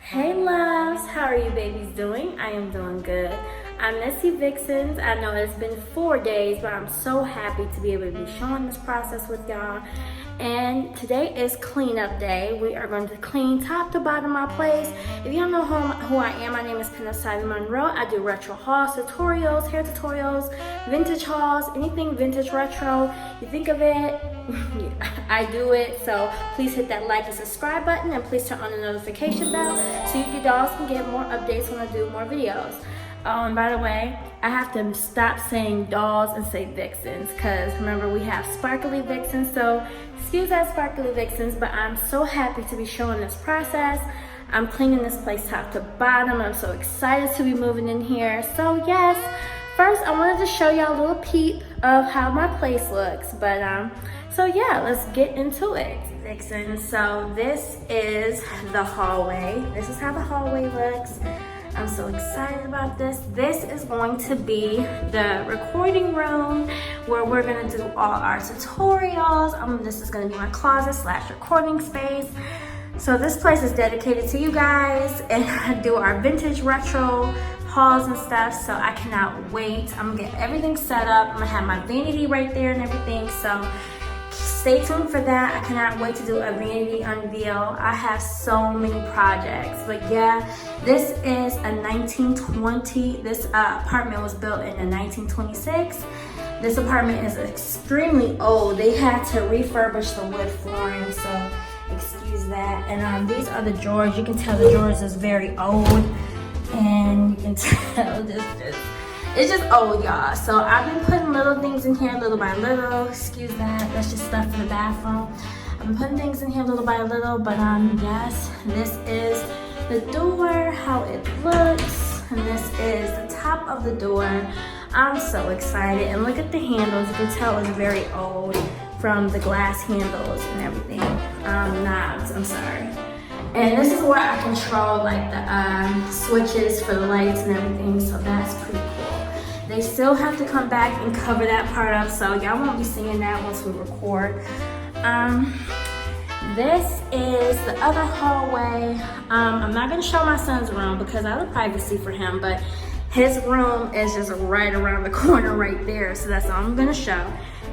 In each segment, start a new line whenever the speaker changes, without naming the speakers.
Hey loves, how are you babies doing? I am doing good. I miss you vixens. I know it's been 4 days, but I'm so happy to be able to be showing this process with y'all. And today is cleanup day. We are going to clean top to bottom my place. If you don't know who I am, my name is Pinup Monroe. I do retro hauls, tutorials, hair tutorials, vintage hauls, anything vintage retro. You think of it, I do it. So please hit that like and subscribe button, and please turn on the notification bell so you dolls can get more updates when I do more videos. Oh, and by the way, I have to stop saying dolls and say vixens, because remember, we have sparkly vixens, so excuse that sparkly vixens, but I'm so happy to be showing this process. I'm cleaning this place top to bottom. I'm so excited to be moving in here. So yes, first I wanted to show y'all a little peep of how my place looks, but so yeah, let's get into it, vixens. So this is the hallway. This is how the hallway looks. I'm so excited about this. This is going to be the recording room where we're gonna do all our tutorials. This is gonna be my closet / recording space. So this place is dedicated to you guys, and I do our vintage retro hauls and stuff, so I cannot wait. I'm gonna get everything set up. I'm gonna have my vanity right there and everything, so stay tuned for that. I cannot wait to do a vanity unveil. I have so many projects, but yeah, this is a 1920. This apartment was built in 1926. This apartment is extremely old. They had to refurbish the wood flooring, so excuse that. And these are the drawers. You can tell the drawers is very old, and you can tell it's just old, y'all. So I've been putting little things in here little by little. Excuse that, that's just stuff in the bathroom. I've been putting things in here little by little, but yes, this is the door, how it looks, and this is the top of the door. I'm so excited, and look at the handles. You can tell it's very old from the glass handles and everything. Knobs, I'm sorry. And this is where I control like the switches for the lights and everything, so that's pretty cool. They still have to come back and cover that part up, so y'all won't be seeing that once we record. This is the other hallway. I'm not gonna show my son's room because I have privacy for him, but his room is just right around the corner right there, so that's all I'm gonna show.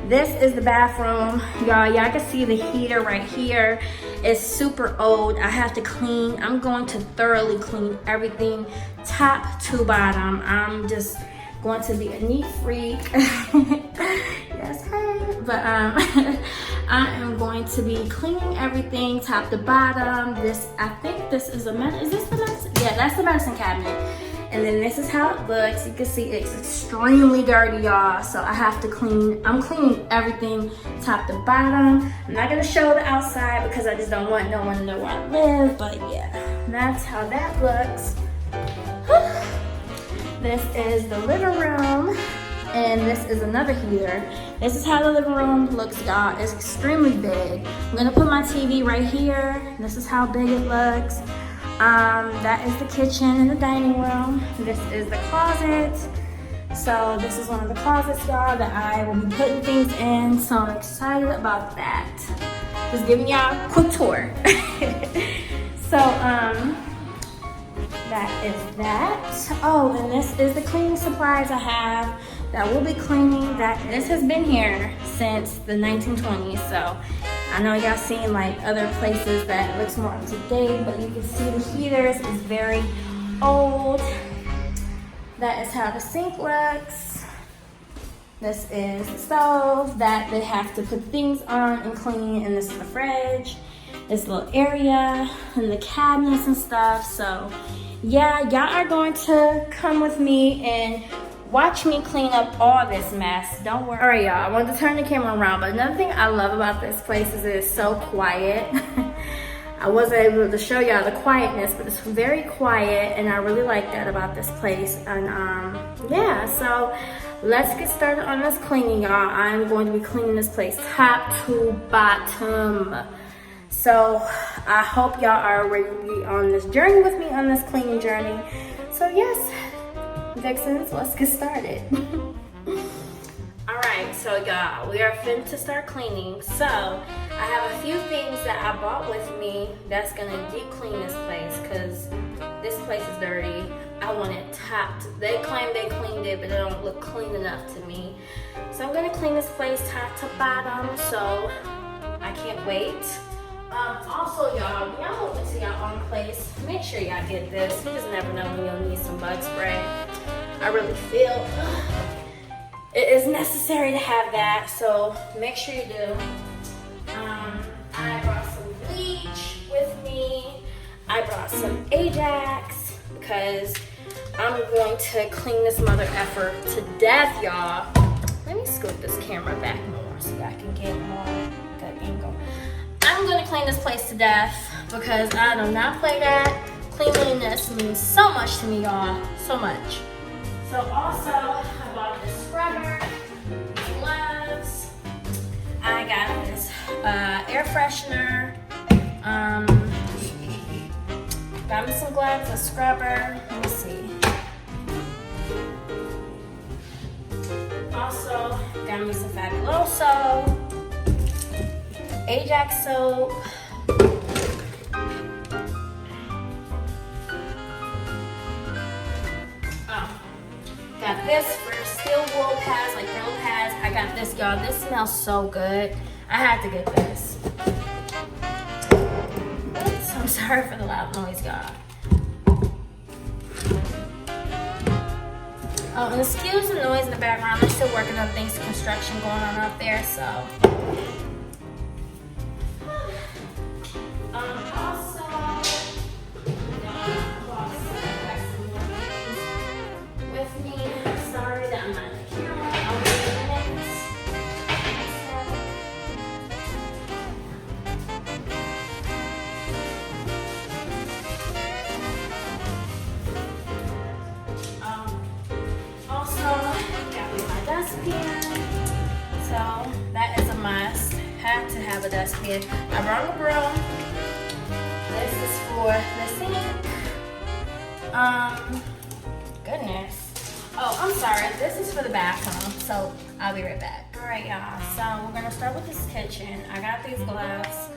This is the bathroom. Y'all can see the heater right here. It's super old. I have to clean. I'm going to thoroughly clean everything top to bottom. I'm just going to be a neat freak. Yes, hey. But I am going to be cleaning everything top to bottom. I think this is is this the medicine? Yeah, that's the medicine cabinet. And then this is how it looks. You can see it's extremely dirty, y'all. So I have to clean. I'm cleaning everything top to bottom. I'm not gonna show the outside because I just don't want no one to know where I live. But yeah, that's how that looks. This is the living room, and this is another heater. This is how the living room looks, y'all. It's extremely big. I'm gonna put my TV right here. This is how big it looks. That is the kitchen and the dining room. This is the closet. So this is one of the closets, y'all, that I will be putting things in. So I'm excited about that. Just giving y'all a quick tour. So, that is that. Oh, and this is the cleaning supplies I have that we'll be cleaning. This has been here since the 1920s, so I know y'all seen like other places that looks more up to date, but you can see the heaters is very old. That is how the sink looks. This is the stove that they have to put things on and clean, and this is the fridge. This little area and the cabinets and stuff. So yeah, y'all are going to come with me and watch me clean up all this mess. Don't worry. All right, y'all, I wanted to turn the camera around, but another thing I love about this place is it's so quiet. I wasn't able to show y'all the quietness, but it's very quiet, and I really like that about this place. And yeah, so let's get started on this cleaning, y'all. I'm going to be cleaning this place top to bottom. So I hope y'all are ready to be on this journey with me, on this cleaning journey. So yes, vixens, let's get started. All right, so y'all, we are fin to start cleaning. So I have a few things that I brought with me that's gonna deep clean this place, because place is dirty. I want it topped. They claim they cleaned it, but it don't look clean enough to me. So I'm gonna clean this place top to bottom, so I can't wait. Also, y'all, when y'all move into your own place, make sure y'all get this. You just never know when you'll need some bug spray. I really feel it is necessary to have that, so make sure you do. I brought some bleach with me. I brought some Ajax because I'm going to clean this mother effer to death, y'all. Let me scoot this camera back more so y'all can get more good angle. I'm gonna clean this place to death because I do not play that. Cleanliness means so much to me, y'all, so much. So also, I bought this scrubber, gloves. I got this air freshener. Got me some gloves, a scrubber. Let me see. Also, got me some Fabuloso, Ajax soap. Got this for steel wool pads, like real pads. I got this, y'all. This smells so good. I had to get this. Oops, I'm sorry for the loud noise, y'all. Oh, and excuse the noise in the background. I'm still working on things, construction going on out there, so. Also, with me. Sorry that I'm not in the camera. I'll be in minutes. Also, got me my dustpan. So that is a must. Had to have a dustpan. I brought a broom. This is for the sink. Goodness. Oh, I'm sorry. This is for the bathroom. So I'll be right back. All right, y'all. So we're gonna start with this kitchen. I got these gloves,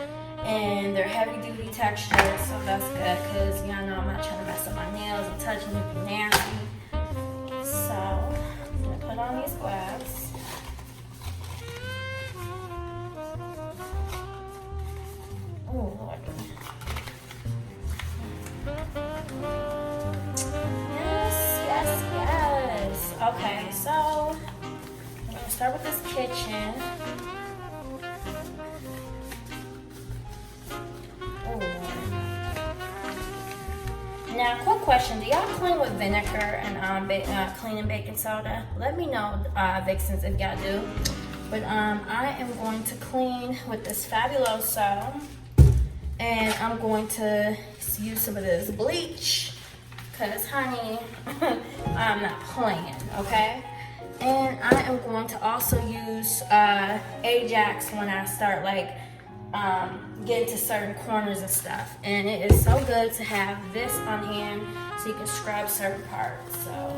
and they're heavy duty texture, so that's good because y'all know I'm not trying to mess up my nails and touching it be nasty. So I'm gonna put on these gloves. Oh Lord. Yes. Okay, so I'm gonna start with this kitchen. Oh Lord. Now, quick question: do y'all clean with vinegar and cleaning baking soda? Let me know, Vixens, if y'all do. But I am going to clean with this Fabuloso, and I'm going to use some of this bleach, cause honey, I'm not playing, okay? And I am going to also use Ajax when I start like getting to certain corners and stuff. And it is so good to have this on hand so you can scrub certain parts. So.